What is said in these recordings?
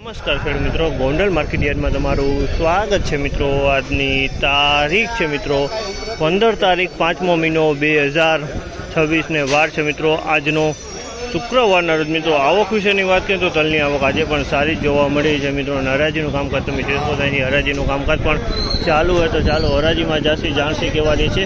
નમસ્કાર ખેડૂત મિત્રો, ગોંડલ માર્કેટ યાર્ડમાં તમારું સ્વાગત છે મિત્રો। આજની તારીખ છે મિત્રો 15 તારીખ 5મો મહિનો 2026 ને વાર છે મિત્રો આજનો શુક્રવારના રોજ મિત્રો। આવક વિશેની વાત કરીએ તો તલની આવક આજે પણ સારી જોવા મળી છે મિત્રો। હરાજીનું કામકાજ તમે જોઈ શકો છો, હરાજીનું કામકાજ પણ ચાલુ હોય તો ચાલો હરાજીમાં જાસી જાણસી કહેવા દે છે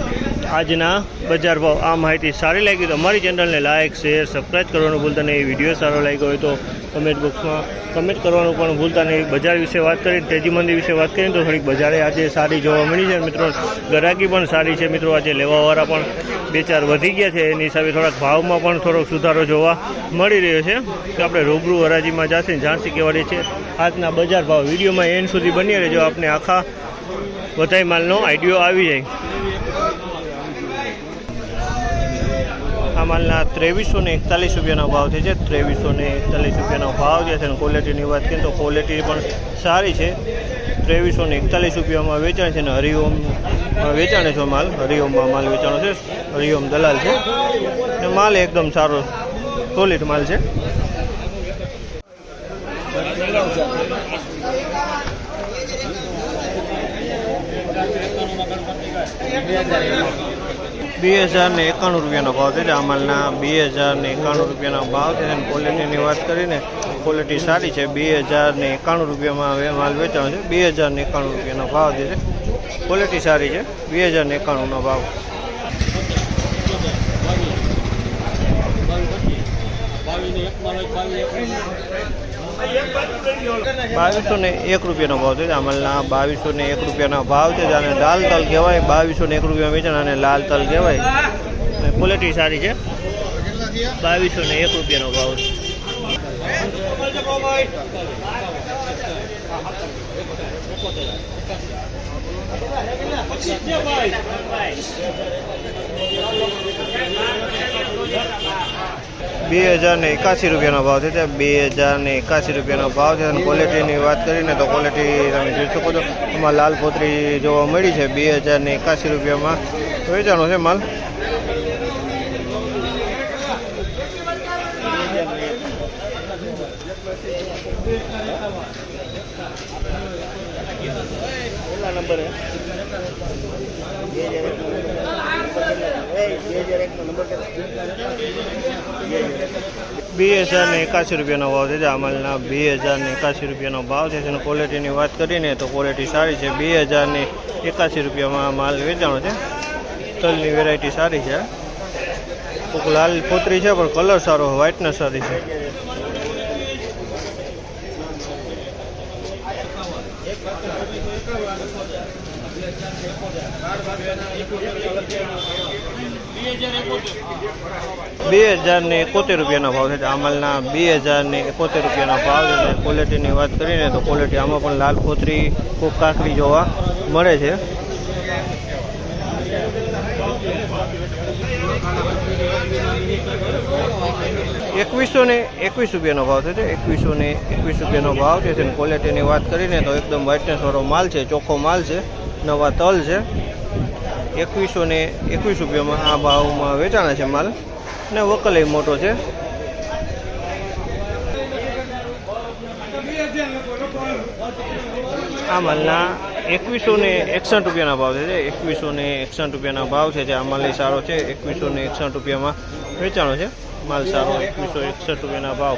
આજના બજાર ભાવ। આ માહિતી સારી લાગી તો અમારી ચેનલને લાઇક શેર સબસ્ક્રાઈબ કરવાનું ભૂલતા નહીં। વિડીયો સારો લાગ્યો હોય તો કમેન્ટ બોક્સમાં કમેન્ટ કરવાનું પણ ભૂલતા નહીં। બજાર વિશે વાત કરીએ, તેજી મંદી વિશે વાત કરીએ તો થોડીક બજારે આજે સારી જોવા મળી છે મિત્રો। ગરાકી પણ સારી છે મિત્રો। આજે લેવાવાળા પણ બે ચાર વધી ગયા છે, એની હિસાબે થોડાક ભાવમાં પણ થોડોક સુધારો જોવા મળી રહ્યો છે। તો આપણે રૂબરૂ હરાજીમાં જાસી જાણસી કહેવાડી છે આજના બજાર ભાવ। વિડીયોમાં એન્ડ સુધી બની રહેજો, આપને આખા બધાય માલનો આઈડિયો આવી જાય। આ માલના 2341 રૂપિયાનો ભાવ છે। 2341 રૂપિયાનો ભાવ જે છે ને ક્વોલિટીની વાત કરીએ તો ક્વોલિટી પણ સારી છે। 2341 રૂપિયામાં વેચાણ છે ને હરિઓમ વેચાણે છે માલ। હરિઓમમાં માલ વેચાણો છે, હરિઓમ દલાલ છે ને માલ એકદમ સારો સોલિડ માલ છે। 2091 રૂપિયાનો ભાવ છે। આ માલના 2091 રૂપિયાનો ભાવ છે। ક્વોલિટીની વાત કરીને ક્વોલિટી સારી છે। 2091 રૂપિયામાં માલ વેચાણો છે। 2091 રૂપિયાનો ભાવ જે છે ક્વોલિટી સારી છે। 2091નો ભાવ। 2201 રૂપિયાનો ભાવ છે। આ માલના 2201 રૂપિયાનો ભાવ છે અને લાલ તલ કહેવાય। 2201 રૂપિયા વેચાણ અને લાલ તલ કહેવાય। ક્વોલિટી સારી છે। 2201 રૂપિયાનો ભાવ છે। 2081 રૂપિયાનો ભાવ છે। 2081 રૂપિયાનો ભાવ છે અને ક્વોલિટીની વાત કરીને તો ક્વોલિટી તમે જોઈ શકો છો, એમાં લાલ પોતરી જોવા મળી છે। 2081 રૂપિયામાં વેચાણો છે માલ। નંબર 2081 રૂપિયાનો ભાવ છે। આ માલના 2081 રૂપિયાનો ભાવ છે અને ક્વોલિટીની વાત કરીને તો ક્વોલિટી સારી છે। 2081 રૂપિયામાં માલ વેચાણો છે। તલની વેરાયટી સારી છે। કોઈક લાલ પોતરી છે પણ કલર સારો, વ્હાઇટનેસ સારી છે। 2071 રૂપિયાનો ભાવ છે। આ માલના 2071 રૂપિયાનો ભાવ છે। ક્વોલિટીની વાત કરીને તો ક્વોલિટી આમાં પણ લાલ પોતરી ખૂબ કાકડી જોવા મળે છે। 2121 રૂપિયાનો ભાવ છે। 2121 રૂપિયાનો ભાવ છે। ક્વોલિટીની વાત કરીને તો એકદમ વ્હાઇટનેસ વાળો માલ છે, ચોખ્ખો માલ છે, નવા તલ છે। 2121 રૂપિયામાં આ ભાવમાં વેચાણા છે માલ ને વકલય મોટો છે। આ માલના 2161 રૂપિયાના ભાવ છે। 2161 રૂપિયાના ભાવ છે। આ માલ સારો છે। 2161 રૂપિયામાં વેચાણો છે માલ સારો। 2161 રૂપિયાના ભાવ।